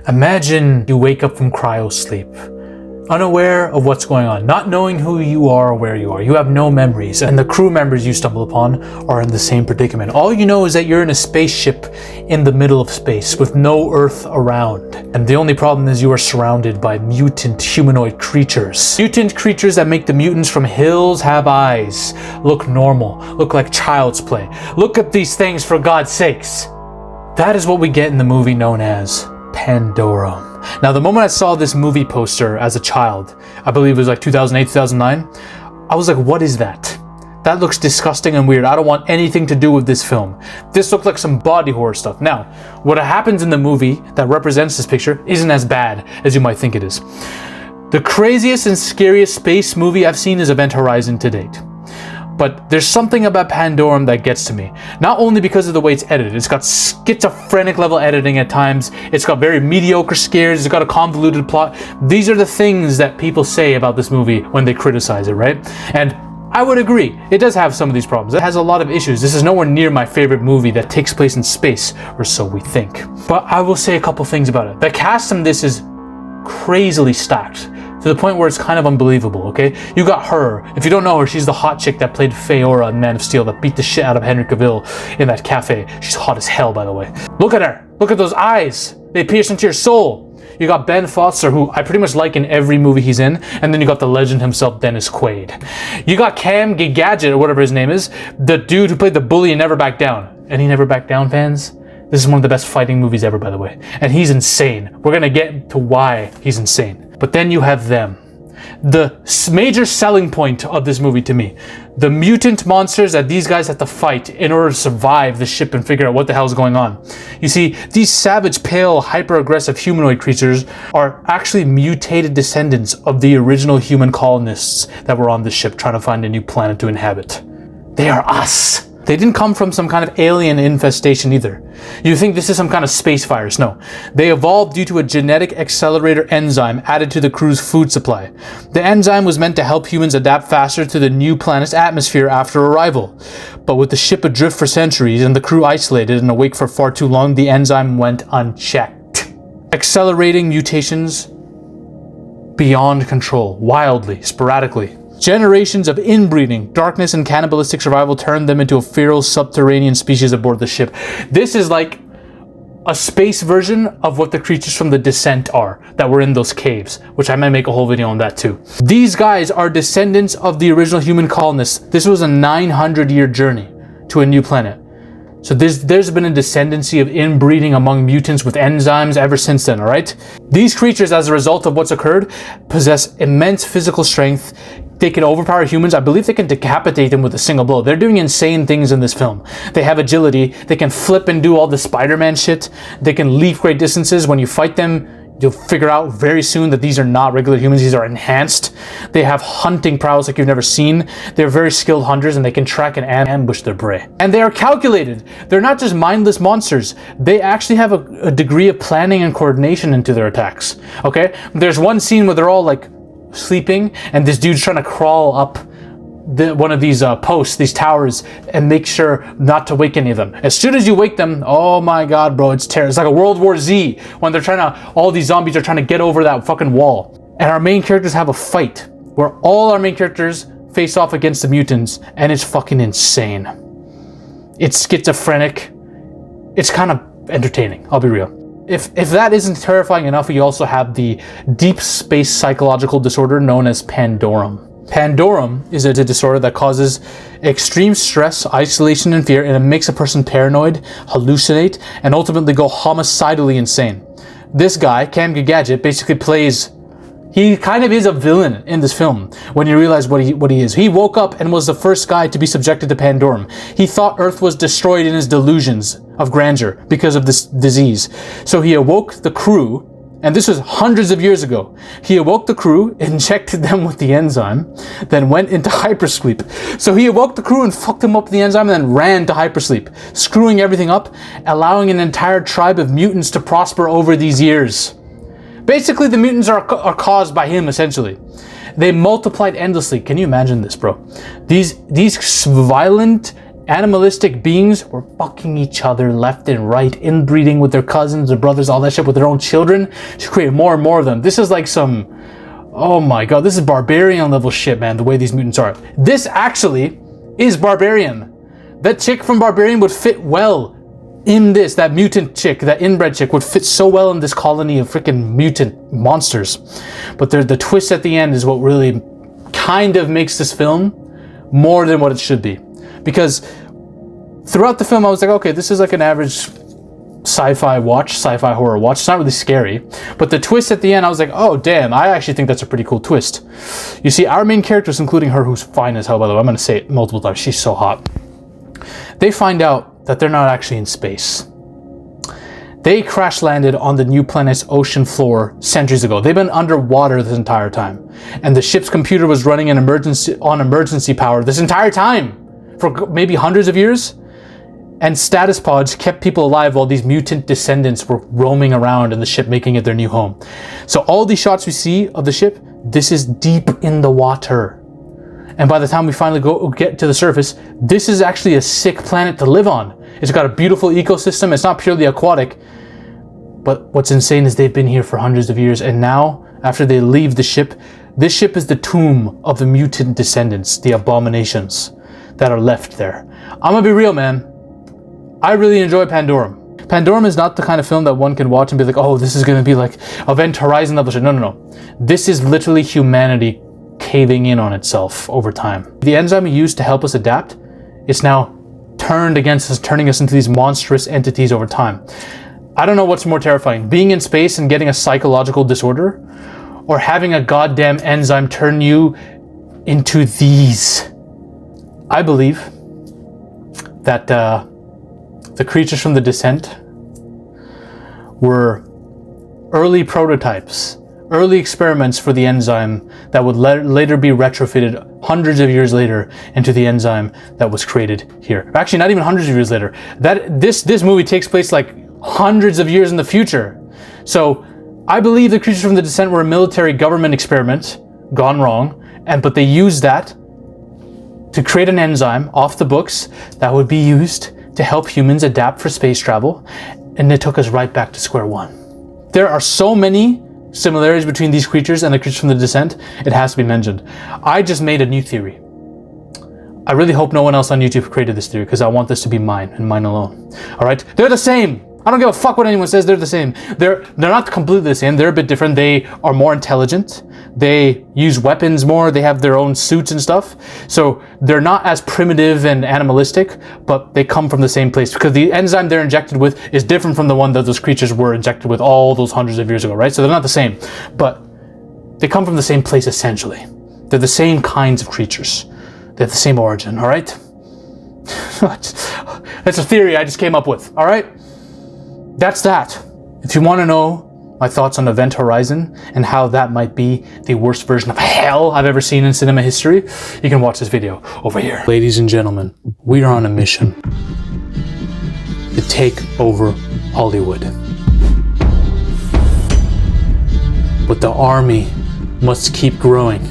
Imagine you wake up from cryo sleep, unaware of what's going on, not knowing who you are or where you are. You have no memories, and the crew members you stumble upon are in the same predicament. All you know is that you're in a spaceship in the middle of space with no Earth around. And the only problem is you are surrounded by mutant humanoid creatures. Mutant creatures that make the mutants from hills have eyes, look normal, look like child's play. Look at these things, for God's sakes. That is what we get in the movie known as Pandorum. Now, the moment I saw this movie poster as a child, I believe it was like 2008, 2009, I was like, what is that? That looks disgusting and weird. I don't want anything to do with this film. This looked like some body horror stuff. Now, what happens in the movie that represents this picture isn't as bad as you might think it is. The craziest and scariest space movie I've seen is Event Horizon to date. But there's something about Pandorum that gets to me. Not only because of the way it's edited. It's got schizophrenic level editing at times. It's got very mediocre scares. It's got a convoluted plot. These are the things that people say about this movie when they criticize it, right? And I would agree. It does have some of these problems. It has a lot of issues. This is nowhere near my favorite movie that takes place in space, or so we think. But I will say a couple things about it. The cast in this is crazily stacked, to the point where it's kind of unbelievable, okay? You got her. If you don't know her, she's the hot chick that played Feora in Man of Steel, that beat the shit out of Henry Cavill in that cafe. She's hot as hell, by the way. Look at her. Look at those eyes. They pierce into your soul. You got Ben Foster, who I pretty much like in every movie he's in, and then you got the legend himself, Dennis Quaid. You got Cam Gadget, or whatever his name is, the dude who played the bully in Never Back Down. Any Never Back Down fans? This is one of the best fighting movies ever, by the way. And he's insane. We're gonna get to why he's insane. But then you have them. The major selling point of this movie to me. The mutant monsters that these guys have to fight in order to survive the ship and figure out what the hell is going on. You see, these savage, pale, hyper-aggressive humanoid creatures are actually mutated descendants of the original human colonists that were on the ship trying to find a new planet to inhabit. They are us. They didn't come from some kind of alien infestation either. You think this is some kind of space virus? No. They evolved due to a genetic accelerator enzyme added to the crew's food supply. The enzyme was meant to help humans adapt faster to the new planet's atmosphere after arrival. But with the ship adrift for centuries and the crew isolated and awake for far too long, the enzyme went unchecked, accelerating mutations beyond control, wildly, sporadically. Generations of inbreeding, darkness, and cannibalistic survival turned them into a feral subterranean species aboard the ship. This is like a space version of what the creatures from The Descent are, that were in those caves, which I might make a whole video on that too. These guys are descendants of the original human colonists. This was a 900-year journey to a new planet. So there's been a descendancy of inbreeding among mutants with enzymes ever since then, alright? These creatures, as a result of what's occurred, possess immense physical strength. They can overpower humans. I believe they can decapitate them with a single blow. They're doing insane things in this film. They have agility. They can flip and do all the Spider-Man shit. They can leap great distances. When you fight them, you'll figure out very soon that these are not regular humans. These are enhanced. They have hunting prowess like you've never seen. They're very skilled hunters, and they can track and ambush their prey. And they are calculated. They're not just mindless monsters. They actually have a degree of planning and coordination into their attacks. Okay? There's one scene where they're all like sleeping, and this dude's trying to crawl up one of these posts, these towers, and make sure not to wake any of them. As soon as you wake them, oh my god, bro, it's terror. It's like a World War Z when they're all these zombies are trying to get over that fucking wall. And our main characters have a fight where all our main characters face off against the mutants, and it's fucking insane. It's schizophrenic. It's kind of entertaining, I'll be real. If that isn't terrifying enough, you also have the deep space psychological disorder known as Pandorum. Pandorum is a disorder that causes extreme stress, isolation, and fear, and it makes a person paranoid, hallucinate, and ultimately go homicidally insane. This guy, Cam Gadget, basically plays... He kind of is a villain in this film when you realize what he is. He woke up and was the first guy to be subjected to Pandorum. He thought Earth was destroyed in his delusions of grandeur because of this disease. So he awoke the crew, and this was hundreds of years ago. He awoke the crew, injected them with the enzyme, then went into hypersleep. So he awoke the crew and fucked them up with the enzyme and then ran to hypersleep, screwing everything up, allowing an entire tribe of mutants to prosper over these years. Basically, the mutants are caused by him, essentially. They multiplied endlessly. Can you imagine this, bro? These violent animalistic beings were fucking each other left and right, inbreeding with their cousins, their brothers, all that shit with their own children to create more and more of them. This is like some, oh my god, this is barbarian level shit, man, the way these mutants are. This actually is barbarian. That chick from Barbarian would fit well in this. That mutant chick, that inbred chick would fit so well in this colony of freaking mutant monsters. But the twist at the end is what really kind of makes this film more than what it should be. Because throughout the film I was like, okay, this is like an average sci-fi horror watch. It's not really scary. But the twist at the end, I was like, oh damn, I actually think that's a pretty cool twist. You see, our main characters, including her, who's fine as hell, by the way, I'm going to say it multiple times, she's so hot. They find out that they're not actually in space. They crash landed on the new planet's ocean floor centuries ago. They've been underwater this entire time. And the ship's computer was running on emergency power this entire time for maybe hundreds of years. And status pods kept people alive while these mutant descendants were roaming around in the ship, making it their new home. So all these shots we see of the ship, this is deep in the water. And by the time we finally get to the surface, this is actually a sick planet to live on. It's got a beautiful ecosystem. It's not purely aquatic. But what's insane is they've been here for hundreds of years. And now, after they leave the ship, this ship is the tomb of the mutant descendants, the abominations that are left there. I'm gonna be real, man. I really enjoy Pandorum. Pandorum is not the kind of film that one can watch and be like, oh, this is gonna be like Event Horizon level shit. No, no, no. This is literally humanity caving in on itself over time. The enzyme we used to help us adapt, it's now turned against us, turning us into these monstrous entities over time. I don't know what's more terrifying, being in space and getting a psychological disorder, or having a goddamn enzyme turn you into these. I believe that the creatures from the Descent were early prototypes, early experiments for the enzyme that would later be retrofitted hundreds of years later into the enzyme that was created here. Actually, not even hundreds of years later. This movie takes place like hundreds of years in the future. So I believe the creatures from the Descent were a military government experiment gone wrong, but they used that to create an enzyme off the books that would be used to help humans adapt for space travel, and it took us right back to square one. There are so many similarities between these creatures and the creatures from the Descent, it has to be mentioned. I just made a new theory. I really hope no one else on YouTube created this theory, because I want this to be mine and mine alone. All right? They're the same. I don't give a fuck what anyone says. They're the same. They're not completely the same. They're a bit different. They are more intelligent. They use weapons more. They have their own suits and stuff. So they're not as primitive and animalistic, but they come from the same place, because the enzyme they're injected with is different from the one that those creatures were injected with all those hundreds of years ago, right? So they're not the same, but they come from the same place essentially. They're the same kinds of creatures. They have the same origin, all right? That's a theory I just came up with, all right? That's that. If you want to know my thoughts on Event Horizon and how that might be the worst version of hell I've ever seen in cinema history, you can watch this video over here. Ladies and gentlemen, we are on a mission to take over Hollywood. But the army must keep growing.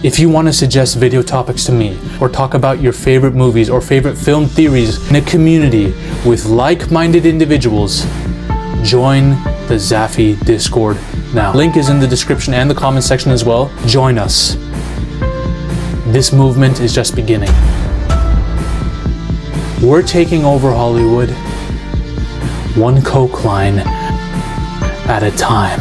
If you want to suggest video topics to me, or talk about your favorite movies or favorite film theories in a community with like-minded individuals, join the Zafy Discord now. Link is in the description and the comment section as well. Join us. This movement is just beginning. We're taking over Hollywood, one coke line at a time.